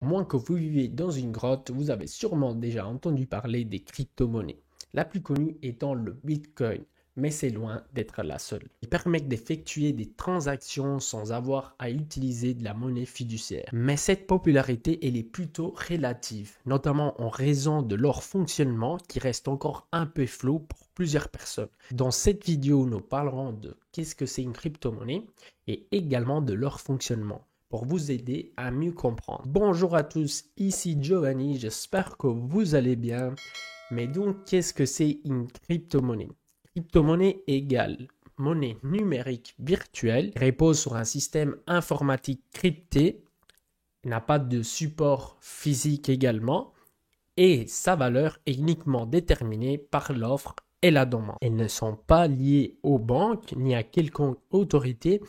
À moins que vous viviez dans une grotte, vous avez sûrement déjà entendu parler des crypto-monnaies. La plus connue étant le Bitcoin, mais c'est loin d'être la seule. Ils permettent d'effectuer des transactions sans avoir à utiliser de la monnaie fiduciaire. Mais cette popularité, elle est plutôt relative, notamment en raison de leur fonctionnement qui reste encore un peu flou pour plusieurs personnes. Dans cette vidéo, nous parlerons de qu'est-ce que c'est une crypto-monnaie et également de leur fonctionnement pour vous aider à mieux comprendre. Bonjour à tous, ici Giovanni, j'espère que vous allez bien. Mais donc, qu'est-ce que c'est une crypto-monnaie? Crypto-monnaie égale monnaie numérique virtuelle, repose sur un système informatique crypté, n'a pas de support physique également, et sa valeur est uniquement déterminée par l'offre et la demande. Elles ne sont pas liées aux banques ni à quelconque autorité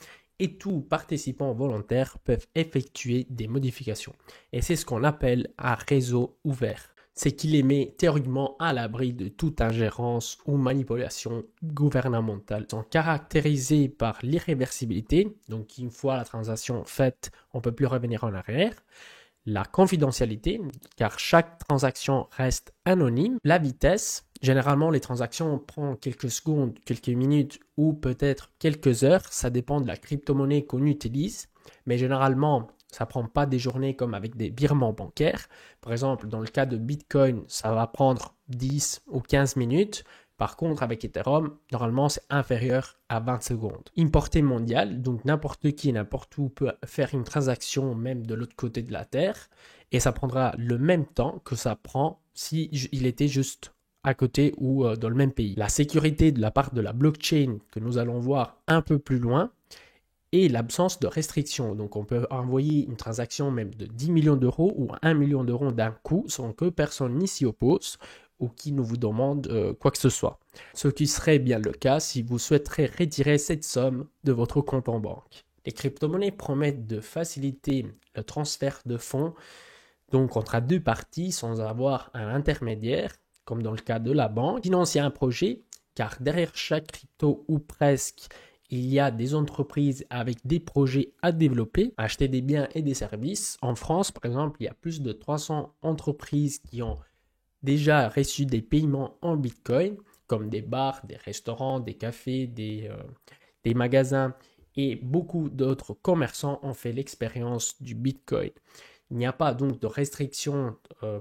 et tous participants volontaires peuvent effectuer des modifications. Et c'est ce qu'on appelle un réseau ouvert. C'est qu'il les met théoriquement à l'abri de toute ingérence ou manipulation gouvernementale. Ils sont caractérisés par l'irréversibilité, donc une fois la transaction faite, on ne peut plus revenir en arrière, la confidentialité, car chaque transaction reste anonyme, la vitesse, généralement les transactions prennent quelques secondes, quelques minutes ou peut-être quelques heures, ça dépend de la crypto-monnaie qu'on utilise, mais généralement ça ne prend pas des journées comme avec des virements bancaires. Par exemple, dans le cas de Bitcoin, ça va prendre 10 ou 15 minutes. Par contre, avec Ethereum, normalement, c'est inférieur à 20 secondes. Une portée mondiale, donc n'importe qui, n'importe où peut faire une transaction même de l'autre côté de la Terre et ça prendra le même temps que ça prend si il était juste à côté ou dans le même pays. La sécurité de la part de la blockchain que nous allons voir un peu plus loin et l'absence de restrictions. Donc on peut envoyer une transaction même de 10 millions d'euros ou 1 million d'euros d'un coup sans que personne n'y s'y oppose ou qui ne vous demande quoi que ce soit. Ce qui serait bien le cas si vous souhaiterez retirer cette somme de votre compte en banque. Les crypto-monnaies promettent de faciliter le transfert de fonds donc entre deux parties sans avoir un intermédiaire, comme dans le cas de la banque, financer un projet, car derrière chaque crypto ou presque, il y a des entreprises avec des projets à développer, acheter des biens et des services. En France, par exemple, il y a plus de 300 entreprises qui ont déjà reçu des paiements en Bitcoin, comme des bars, des restaurants, des cafés, des magasins et beaucoup d'autres commerçants ont fait l'expérience du Bitcoin. Il n'y a pas donc de restriction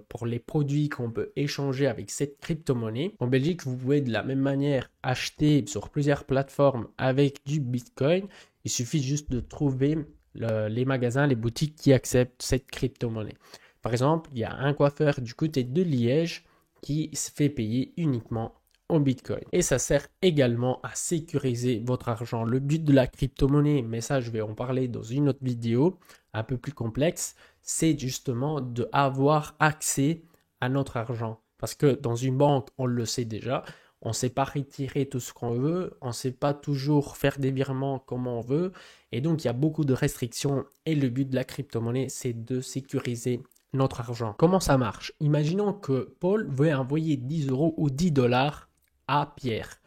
pour les produits qu'on peut échanger avec cette crypto-monnaie. En Belgique, vous pouvez de la même manière acheter sur plusieurs plateformes avec du Bitcoin. Il suffit juste de trouver les magasins, les boutiques qui acceptent cette crypto-monnaie. Par exemple, il y a un coiffeur du côté de Liège qui se fait payer uniquement en Bitcoin. Et ça sert également à sécuriser votre argent. Le but de la crypto-monnaie, mais ça je vais en parler dans une autre vidéo un peu plus complexe, c'est justement d'avoir accès à notre argent. Parce que dans une banque, on le sait déjà, on ne sait pas retirer tout ce qu'on veut, on ne sait pas toujours faire des virements comme on veut, et donc il y a beaucoup de restrictions, et le but de la crypto-monnaie, c'est de sécuriser notre argent. Comment ça marche? Imaginons que Paul veut envoyer 10 euros ou 10 dollars à Pierre.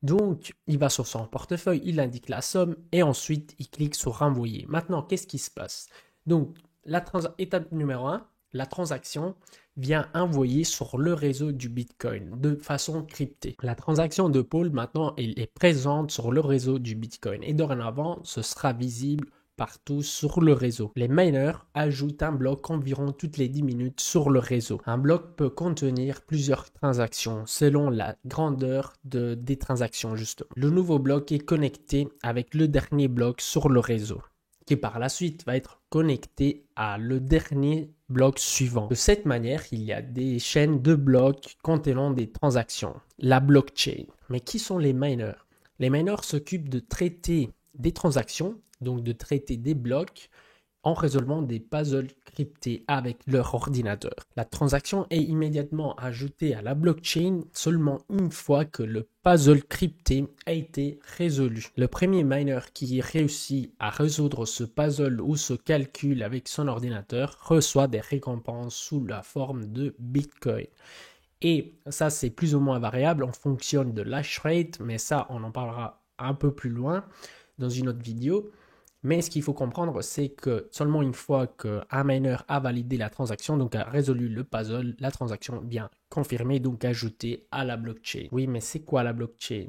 Donc, il va sur son portefeuille, il indique la somme et ensuite il clique sur envoyer. Maintenant, qu'est-ce qui se passe? Donc, étape numéro 1, la transaction vient envoyer sur le réseau du Bitcoin de façon cryptée. La transaction de Paul, maintenant, elle est présente sur le réseau du Bitcoin et dorénavant, ce sera visible partout sur le réseau. Les miners ajoutent un bloc environ toutes les 10 minutes sur le réseau. Un bloc peut contenir plusieurs transactions selon la grandeur des transactions justement. Le nouveau bloc est connecté avec le dernier bloc sur le réseau qui par la suite va être connecté à le dernier bloc suivant. De cette manière, il y a des chaînes de blocs contenant des transactions, la blockchain. Mais qui sont les miners? Les miners s'occupent de traiter des transactions, donc de traiter des blocs en résolvant des puzzles cryptés avec leur ordinateur. La transaction est immédiatement ajoutée à la blockchain seulement une fois que le puzzle crypté a été résolu. Le premier miner qui réussit à résoudre ce puzzle ou ce calcul avec son ordinateur reçoit des récompenses sous la forme de Bitcoin. Et ça, c'est plus ou moins variable en fonction de l'hash rate, mais ça, on en parlera un peu plus loin dans une autre vidéo. Mais ce qu'il faut comprendre, c'est que seulement une fois qu'un miner a validé la transaction, donc a résolu le puzzle, la transaction est bien confirmée, donc ajoutée à la blockchain. Oui, mais c'est quoi la blockchain?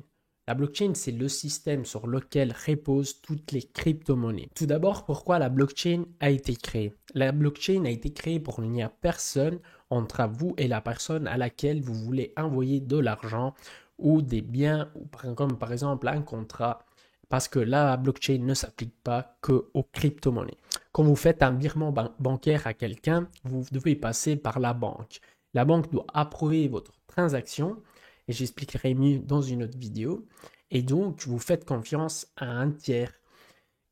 La blockchain, c'est le système sur lequel reposent toutes les crypto-monnaies. Tout d'abord, pourquoi la blockchain a été créée? La blockchain a été créée pour qu'il n'y a personne entre vous et la personne à laquelle vous voulez envoyer de l'argent ou des biens, comme par exemple un contrat, parce que la blockchain ne s'applique pas qu'aux crypto-monnaies. Quand vous faites un virement bancaire à quelqu'un, vous devez passer par la banque. La banque doit approuver votre transaction, et j'expliquerai mieux dans une autre vidéo. Et donc, vous faites confiance à un tiers.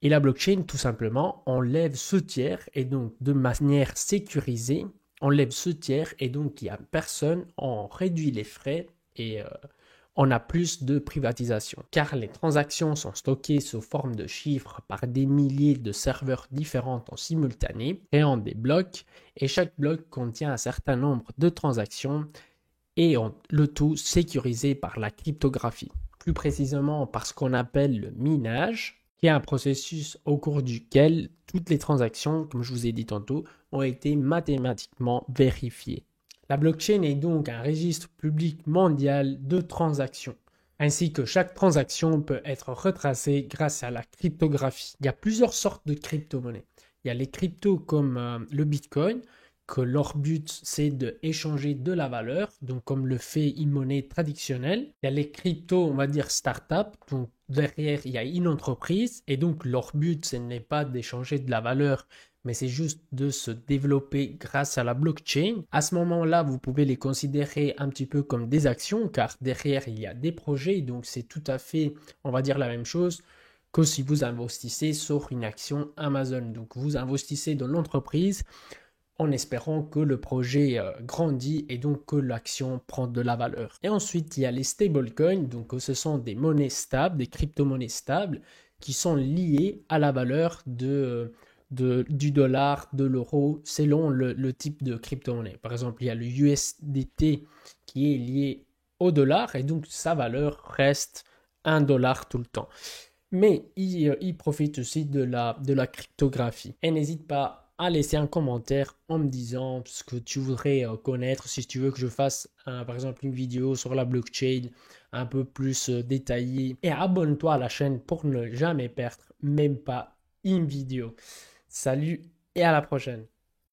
Et la blockchain, tout simplement, enlève ce tiers, et donc de manière sécurisée, enlève ce tiers, et donc il n'y a personne, on réduit les frais, et on a plus de privatisation, car les transactions sont stockées sous forme de chiffres par des milliers de serveurs différents en simultané, créant des blocs, et chaque bloc contient un certain nombre de transactions, et le tout sécurisé par la cryptographie. Plus précisément par ce qu'on appelle le minage, qui est un processus au cours duquel toutes les transactions, comme je vous ai dit tantôt, ont été mathématiquement vérifiées. La blockchain est donc un registre public mondial de transactions, ainsi que chaque transaction peut être retracée grâce à la cryptographie. Il y a plusieurs sortes de crypto-monnaies. Il y a les cryptos comme le Bitcoin, que leur but c'est d'échanger de la valeur, donc comme le fait une monnaie traditionnelle. Il y a les cryptos, on va dire start-up, donc derrière il y a une entreprise et donc leur but ce n'est pas d'échanger de la valeur, mais c'est juste de se développer grâce à la blockchain. À ce moment-là, vous pouvez les considérer un petit peu comme des actions car derrière il y a des projets, donc c'est tout à fait, on va dire la même chose que si vous investissez sur une action Amazon. Donc vous investissez dans l'entreprise en espérant que le projet grandit et donc que l'action prend de la valeur. Et ensuite, il y a les stablecoins, donc ce sont des monnaies stables, des crypto-monnaies stables qui sont liées à la valeur du dollar, de l'euro, selon le type de crypto-monnaie. Par exemple, il y a le USDT qui est lié au dollar et donc sa valeur reste $1 tout le temps. Mais il profite aussi de la cryptographie. Et n'hésite pas à laisser un commentaire en me disant ce que tu voudrais connaître, si tu veux que je fasse par exemple une vidéo sur la blockchain un peu plus détaillée. Et abonne-toi à la chaîne pour ne jamais perdre même pas une vidéo. Salut et à la prochaine.